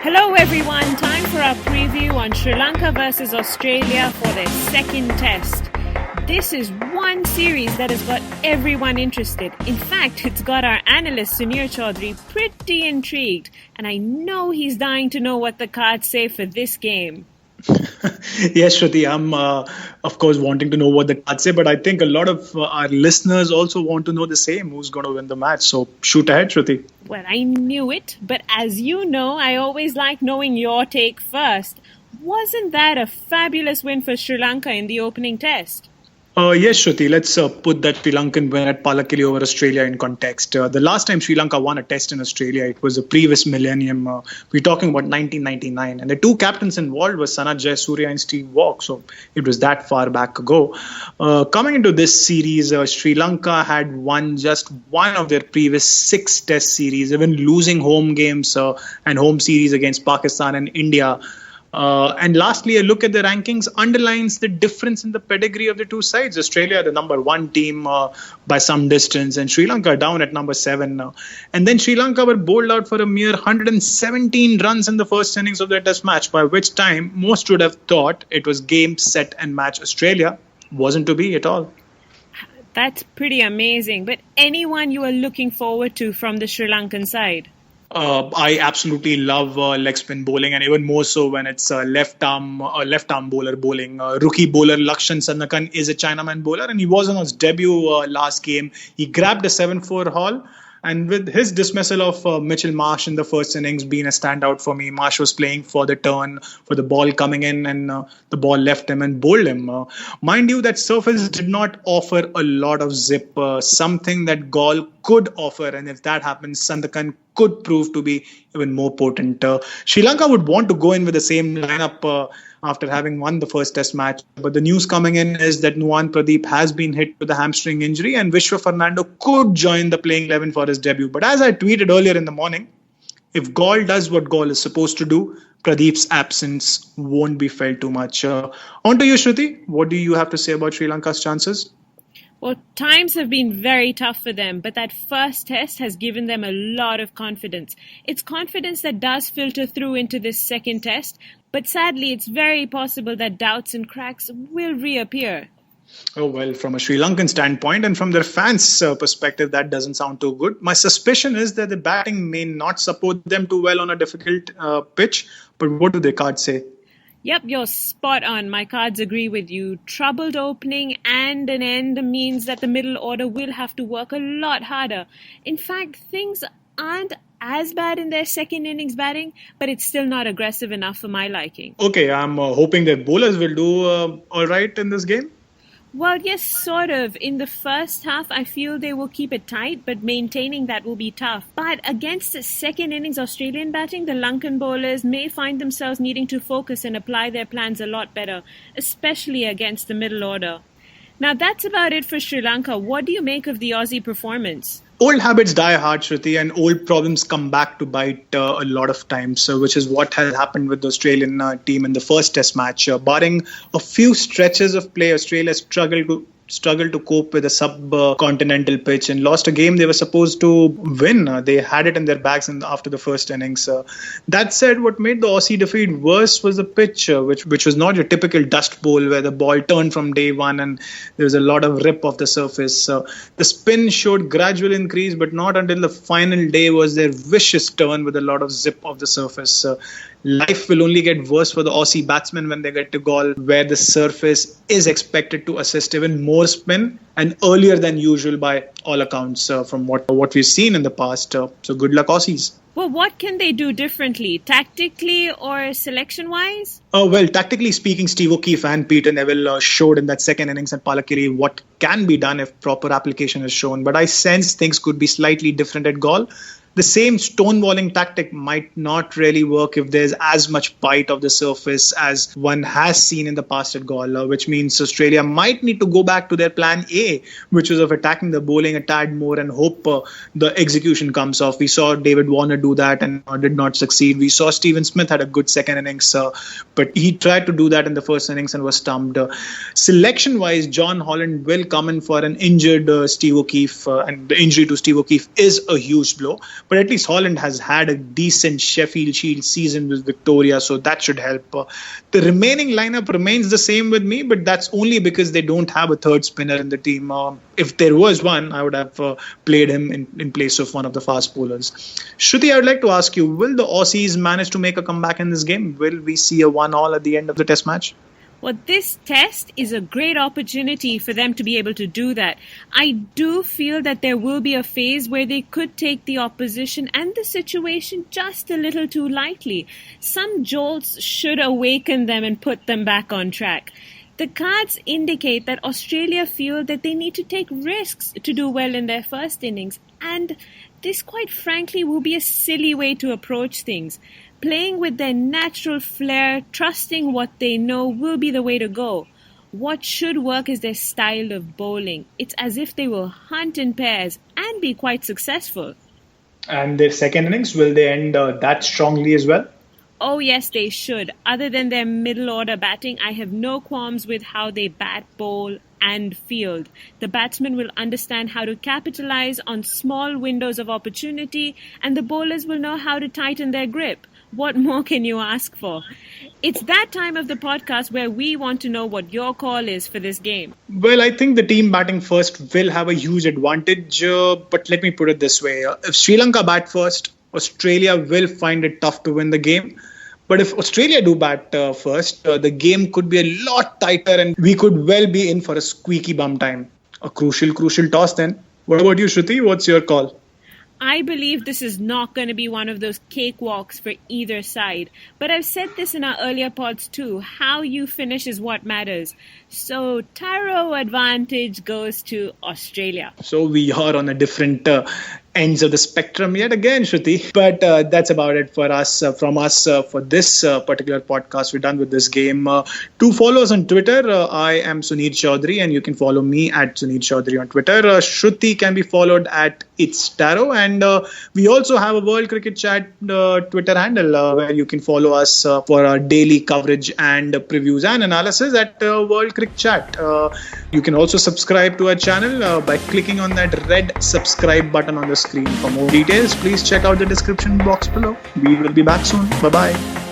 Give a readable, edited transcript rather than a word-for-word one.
Hello everyone, time for our preview on Sri Lanka versus Australia for their second test. This is one series that has got everyone interested. In fact, it's got our analyst Suneer Chowdhary pretty intrigued, and I know he's dying to know what the cards say for this game. Yes, Shruti, I'm of course wanting to know what the cards say, but I think a lot of our listeners also want to know the same, who's going to win the match. So shoot ahead, Shruti. Well, I knew it, but as you know, I always like knowing your take first. Wasn't that a fabulous win for Sri Lanka in the opening test? Yes, Shruti, let's put that Sri Lankan win at Palakili over Australia in context. The last time Sri Lanka won a test in Australia, it was the previous millennium. We're talking about 1999. And the two captains involved were Sanath Jayasuriya and Steve Waugh. So it was that far back ago. Coming into this series, Sri Lanka had won just one of their previous 6 test series, even losing home games and home series against Pakistan and India. And lastly, a look at the rankings underlines the difference in the pedigree of the two sides. Australia, the number 1 team by some distance, and Sri Lanka down at number 7. And then Sri Lanka were bowled out for a mere 117 runs in the first innings of their test match, by which time most would have thought it was game, set and match Australia. Wasn't to be at all. That's pretty amazing. But anyone you are looking forward to from the Sri Lankan side? I absolutely love leg spin bowling, and even more so when it's left arm bowler bowling. Rookie bowler Lakshan Sandakan is a Chinaman bowler, and he was on his debut last game. He grabbed a 7-4 haul, and with his dismissal of Mitchell Marsh in the first innings being a standout for me, Marsh was playing for the turn, for the ball coming in, and the ball left him and bowled him. Mind you, that surface did not offer a lot of zip, something that Galle could offer, and if that happens, Sandakan could prove to be even more potent. Sri Lanka would want to go in with the same lineup after having won the first test match. But the news coming in is that Nuwan Pradeep has been hit with a hamstring injury, and Vishwa Fernando could join the playing 11 for his debut. But as I tweeted earlier in the morning, if Galle does what Galle is supposed to do, Pradeep's absence won't be felt too much. On to you, Shruti. What do you have to say about Sri Lanka's chances? Well, times have been very tough for them, but that first test has given them a lot of confidence. It's confidence that does filter through into this second test, but sadly, it's very possible that doubts and cracks will reappear. Oh, well, from a Sri Lankan standpoint and from their fans' perspective, that doesn't sound too good. My suspicion is that the batting may not support them too well on a difficult pitch, but what do their cards say? Yep, you're spot on. My cards agree with you. Troubled opening and an end means that the middle order will have to work a lot harder. In fact, things aren't as bad in their second innings batting, but it's still not aggressive enough for my liking. Okay, I'm hoping that bowlers will do all right in this game. Well, yes, sort of. In the first half, I feel they will keep it tight, but maintaining that will be tough. But against the second innings Australian batting, the Lankan bowlers may find themselves needing to focus and apply their plans a lot better, especially against the middle order. Now, that's about it for Sri Lanka. What do you make of the Aussie performance? Old habits die hard, Shruti, and old problems come back to bite a lot of times, which is what has happened with the Australian team in the first test match. Barring a few stretches of play, Australia struggled to cope with a subcontinental pitch and lost a game they were supposed to win. They had it in their bags after the first innings. That said, what made the Aussie defeat worse was the pitch, which was not your typical dust bowl where the ball turned from day one and there was a lot of rip off the surface. The spin showed gradual increase, but not until the final day was there vicious turn with a lot of zip off the surface. Life will only get worse for the Aussie batsmen when they get to Galle, where the surface is expected to assist even more spin and earlier than usual by all accounts from what we've seen in the past. So good luck, Aussies. Well, what can they do differently, tactically or selection-wise? Well, tactically speaking, Steve O'Keefe and Peter Neville showed in that second innings at Palakiri what can be done if proper application is shown. But I sense things could be slightly different at Galle. The same stonewalling tactic might not really work if there's as much bite of the surface as one has seen in the past at Galle, which means Australia might need to go back to their plan A, which was of attacking the bowling a tad more and hope the execution comes off. We saw David Warner do that and did not succeed. We saw Stephen Smith had a good second innings, but he tried to do that in the first innings and was stumped. Selection-wise, John Holland will come in for an injured Steve O'Keefe, and the injury to Steve O'Keefe is a huge blow. But at least Holland has had a decent Sheffield Shield season with Victoria, so that should help. The remaining lineup remains the same with me, but that's only because they don't have a third spinner in the team. If there was one, I would have played him in place of one of the fast bowlers. Shruti, I would like to ask you, will the Aussies manage to make a comeback in this game? Will we see a 1-1 at the end of the test match? Well, this test is a great opportunity for them to be able to do that. I do feel that there will be a phase where they could take the opposition and the situation just a little too lightly. Some jolts should awaken them and put them back on track. The cards indicate that Australia feel that they need to take risks to do well in their first innings, and this, quite frankly, will be a silly way to approach things. Playing with their natural flair, trusting what they know will be the way to go. What should work is their style of bowling. It's as if they will hunt in pairs and be quite successful. And their second innings, will they end that strongly as well? Oh yes, they should. Other than their middle order batting, I have no qualms with how they bat, bowl and field. The batsmen will understand how to capitalize on small windows of opportunity, and the bowlers will know how to tighten their grip. What more can you ask for? It's that time of the podcast where we want to know what your call is for this game. Well, I think the team batting first will have a huge advantage, but let me put it this way. If Sri Lanka bat first, Australia will find it tough to win the game. But if Australia do bat first, the game could be a lot tighter and we could well be in for a squeaky bum time. A crucial toss then. What about you, Shruti? What's your call? I believe this is not going to be one of those cakewalks for either side. But I've said this in our earlier pods too. How you finish is what matters. So Taro advantage goes to Australia. So we are on a different ends of the spectrum yet again, Shruti. But that's about it for us, from us for this particular podcast. We're done with this game. Do follow us on Twitter. I am Suneer Chowdhary and you can follow me at Suneer Chowdhary on Twitter. Shruti can be followed at It's Taro. And we also have a World Cricket Chat Twitter handle where you can follow us for our daily coverage and previews and analysis at World Cricket Chat. You can also subscribe to our channel by clicking on that red subscribe button on the screen. For more details, please check out the description box below. We will be back soon. Bye-bye.